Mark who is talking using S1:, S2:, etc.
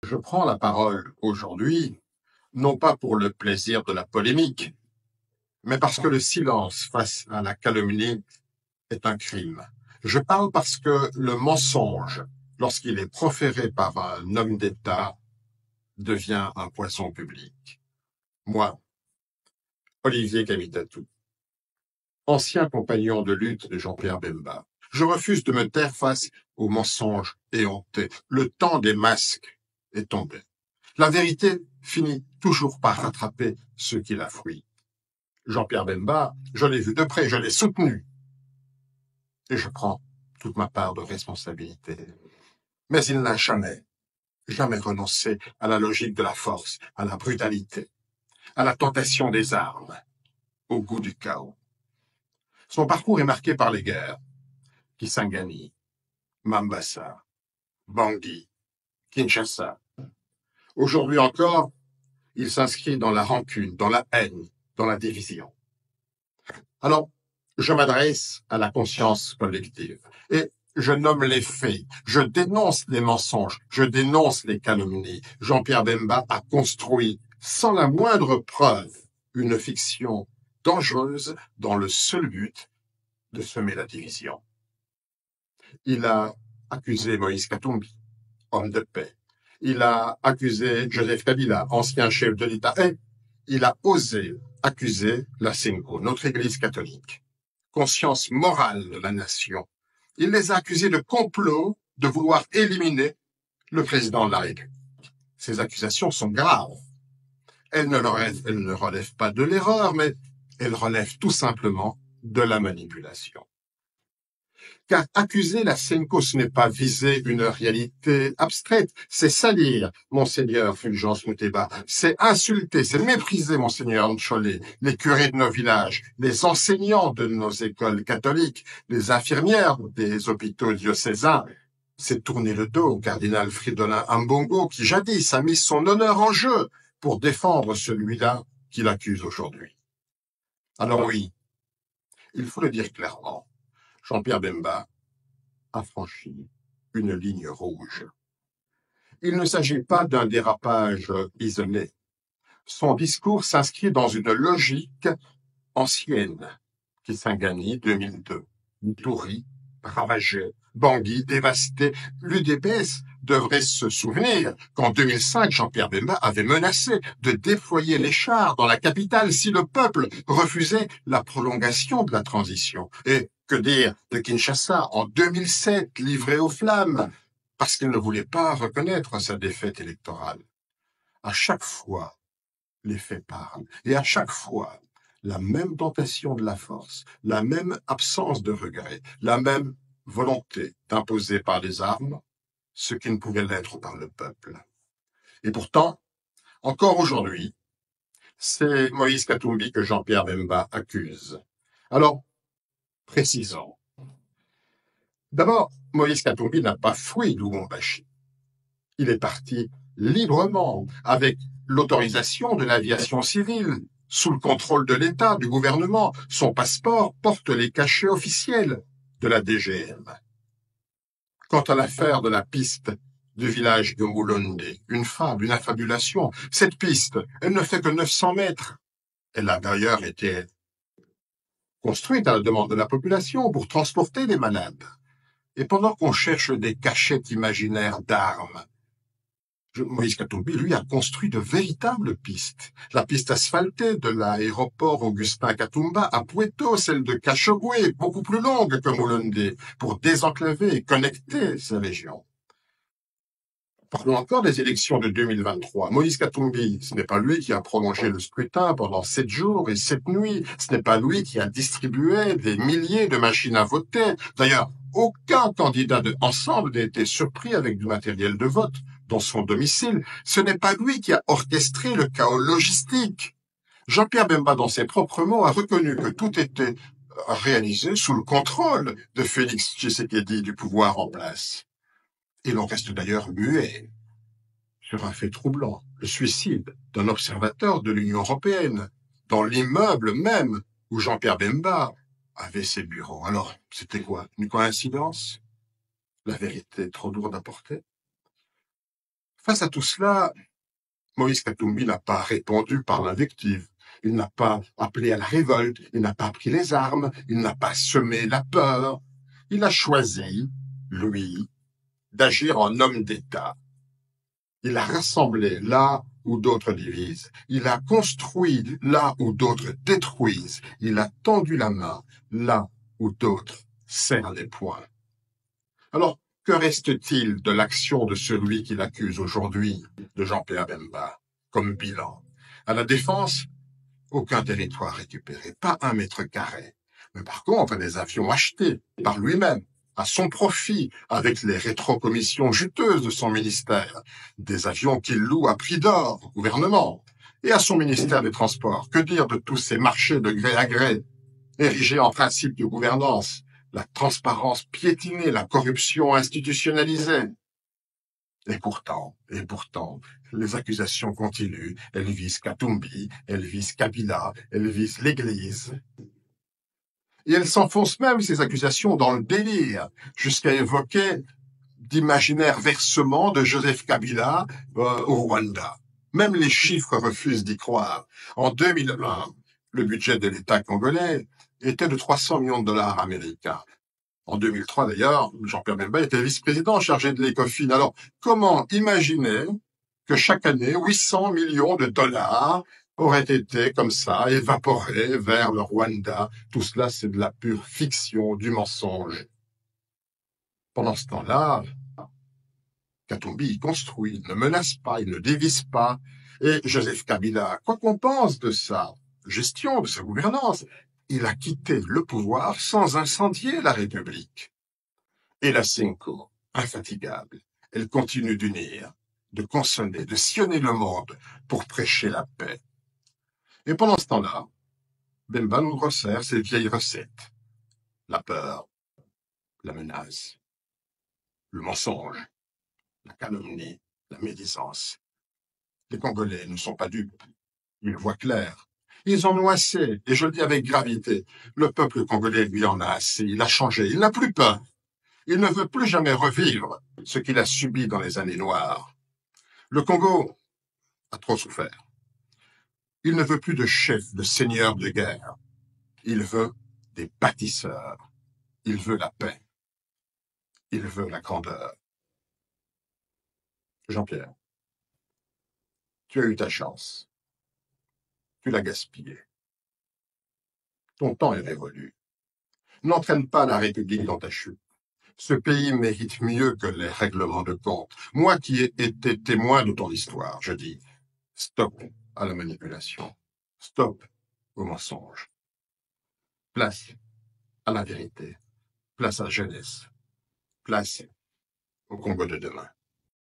S1: Je prends la parole aujourd'hui, non pas pour le plaisir de la polémique, mais parce que le silence face à la calomnie est un crime. Je parle parce que le mensonge, lorsqu'il est proféré par un homme d'État, devient un poison public. Moi, Olivier Cavitatou, ancien compagnon de lutte de Jean-Pierre Bemba, je refuse de me taire face aux mensonges éhontés. Le temps des masques est tombé. La vérité finit toujours par rattraper ceux qui la fuient. Jean-Pierre Bemba, je l'ai vu de près, je l'ai soutenu. Et je prends toute ma part de responsabilité. Mais il n'a jamais renoncé à la logique de la force, à la brutalité, à la tentation des armes, au goût du chaos. Son parcours est marqué par les guerres, Kisangani, Mambasa, Bangui, Kinshasa. Aujourd'hui encore, il s'inscrit dans la rancune, dans la haine, dans la division. Alors, je m'adresse à la conscience collective et je nomme les faits, je dénonce les mensonges, je dénonce les calomnies. Jean-Pierre Bemba a construit, sans la moindre preuve, une fiction dangereuse dans le seul but de semer la division. Il a accusé Moïse Katumbi, homme de paix. Il a accusé Joseph Kabila, ancien chef de l'État. Et il a osé accuser la Senko, notre Église catholique, conscience morale de la nation. Il les a accusés de complot, de vouloir éliminer le président de la République. Ces accusations sont graves. Elles ne relèvent pas de l'erreur, mais elles relèvent tout simplement de la manipulation. Car accuser la Senko, ce n'est pas viser une réalité abstraite, c'est salir Monseigneur Fulgence Moutéba, c'est insulter, c'est mépriser Monseigneur Ncholet, les curés de nos villages, les enseignants de nos écoles catholiques, les infirmières des hôpitaux diocésains. C'est tourner le dos au cardinal Fridolin Ambongo qui jadis a mis son honneur en jeu pour défendre celui-là qu'il accuse aujourd'hui. Alors oui, il faut le dire clairement, Jean-Pierre Bemba a franchi une ligne rouge. Il ne s'agit pas d'un dérapage isolé. Son discours s'inscrit dans une logique ancienne. Kisangani, 2002. Ituri, ravagé. Bangui, dévasté. L'UDPS devrait se souvenir qu'en 2005, Jean-Pierre Bemba avait menacé de déployer les chars dans la capitale si le peuple refusait la prolongation de la transition. Et que dire de Kinshasa en 2007, livré aux flammes, parce qu'il ne voulait pas reconnaître sa défaite électorale. À chaque fois, les faits parlent. Et à chaque fois, la même tentation de la force, la même absence de regret, la même volonté d'imposer par les armes ce qui ne pouvait l'être par le peuple. Et pourtant, encore aujourd'hui, c'est Moïse Katumbi que Jean-Pierre Bemba accuse. Alors, précisons. D'abord, Moïse Katumbi n'a pas fui Lubumbashi. Il est parti librement, avec l'autorisation de l'aviation civile, sous le contrôle de l'État, du gouvernement. Son passeport porte les cachets officiels de la DGM. Quant à l'affaire de la piste du village de Mulonde, une fable, une affabulation, cette piste, elle ne fait que 900 mètres. Elle a d'ailleurs été construite à la demande de la population pour transporter les malades. Et pendant qu'on cherche des cachettes imaginaires d'armes, Moïse Katumbi, lui, a construit de véritables pistes. La piste asphaltée de l'aéroport Augustin Katumba à Pueto, celle de Kachogwe, beaucoup plus longue que Mulonde, pour désenclaver et connecter ces régions. Parlons encore des élections de 2023. Moïse Katumbi, ce n'est pas lui qui a prolongé le scrutin pendant 7 jours et 7 nuits. Ce n'est pas lui qui a distribué des milliers de machines à voter. D'ailleurs, aucun candidat de Ensemble n'a été surpris avec du matériel de vote dans son domicile. Ce n'est pas lui qui a orchestré le chaos logistique. Jean-Pierre Bemba, dans ses propres mots, a reconnu que tout était réalisé sous le contrôle de Félix Tshisekedi du pouvoir en place. Et l'on reste d'ailleurs muet sur un fait troublant, le suicide d'un observateur de l'Union européenne, dans l'immeuble même où Jean-Pierre Bemba avait ses bureaux. Alors, c'était quoi? Une coïncidence? La vérité est trop lourde à porter? Face à tout cela, Moïse Katumbi n'a pas répondu par l'invective. Il n'a pas appelé à la révolte, il n'a pas pris les armes, il n'a pas semé la peur. Il a choisi, lui, d'agir en homme d'État. Il a rassemblé là où d'autres divisent. Il a construit là où d'autres détruisent. Il a tendu la main là où d'autres serrent les poings. Alors, que reste-t-il de l'action de celui qui l'accuse aujourd'hui, de Jean-Pierre Bemba, comme bilan? À la défense, aucun territoire récupéré, pas un mètre carré. Mais par contre, des avions achetés par lui-même, à son profit, avec les rétrocommissions juteuses de son ministère, des avions qu'il loue à prix d'or au gouvernement, et à son ministère des Transports. Que dire de tous ces marchés de gré à gré, érigés en principe de gouvernance, la transparence piétinée, la corruption institutionnalisée? Et pourtant, les accusations continuent. Elles visent Katumbi, elles visent Kabila, elles visent l'Église. Et elles s'enfoncent même, ces accusations, dans le délire, jusqu'à évoquer d'imaginaires versements de Joseph Kabila au Rwanda. Même les chiffres refusent d'y croire. En 2001, le budget de l'État congolais était de 300 millions de dollars américains. En 2003, d'ailleurs, Jean-Pierre Bemba était vice-président chargé de l'Ecofin. Alors, comment imaginer que chaque année, 800 millions de dollars auraient été comme ça, évaporés vers le Rwanda? Tout cela, c'est de la pure fiction, du mensonge. Pendant ce temps-là, Katumbi, il construit, il ne menace pas, il ne dévisse pas. Et Joseph Kabila, quoi qu'on pense de sa gestion, de sa gouvernance, il a quitté le pouvoir sans incendier la République. Et la Cinco, infatigable, elle continue d'unir, de consonner, de sillonner le monde pour prêcher la paix. Et pendant ce temps-là, Bemba nous resserre ses vieilles recettes. La peur, la menace, le mensonge, la calomnie, la médisance. Les Congolais ne sont pas dupes. Ils voient clair. Ils en ont assez, et je le dis avec gravité. Le peuple congolais, lui, en a assez. Il a changé. Il n'a plus peur. Il ne veut plus jamais revivre ce qu'il a subi dans les années noires. Le Congo a trop souffert. Il ne veut plus de chefs, de seigneurs de guerre. Il veut des bâtisseurs. Il veut la paix. Il veut la grandeur. Jean-Pierre, tu as eu ta chance. Tu l'as gaspillée. Ton temps est révolu. N'entraîne pas la République dans ta chute. Ce pays mérite mieux que les règlements de compte. Moi qui ai été témoin de ton histoire, je dis, stop à la manipulation. Stop au mensonge. Place à la vérité. Place à la jeunesse. Place au Congo de demain.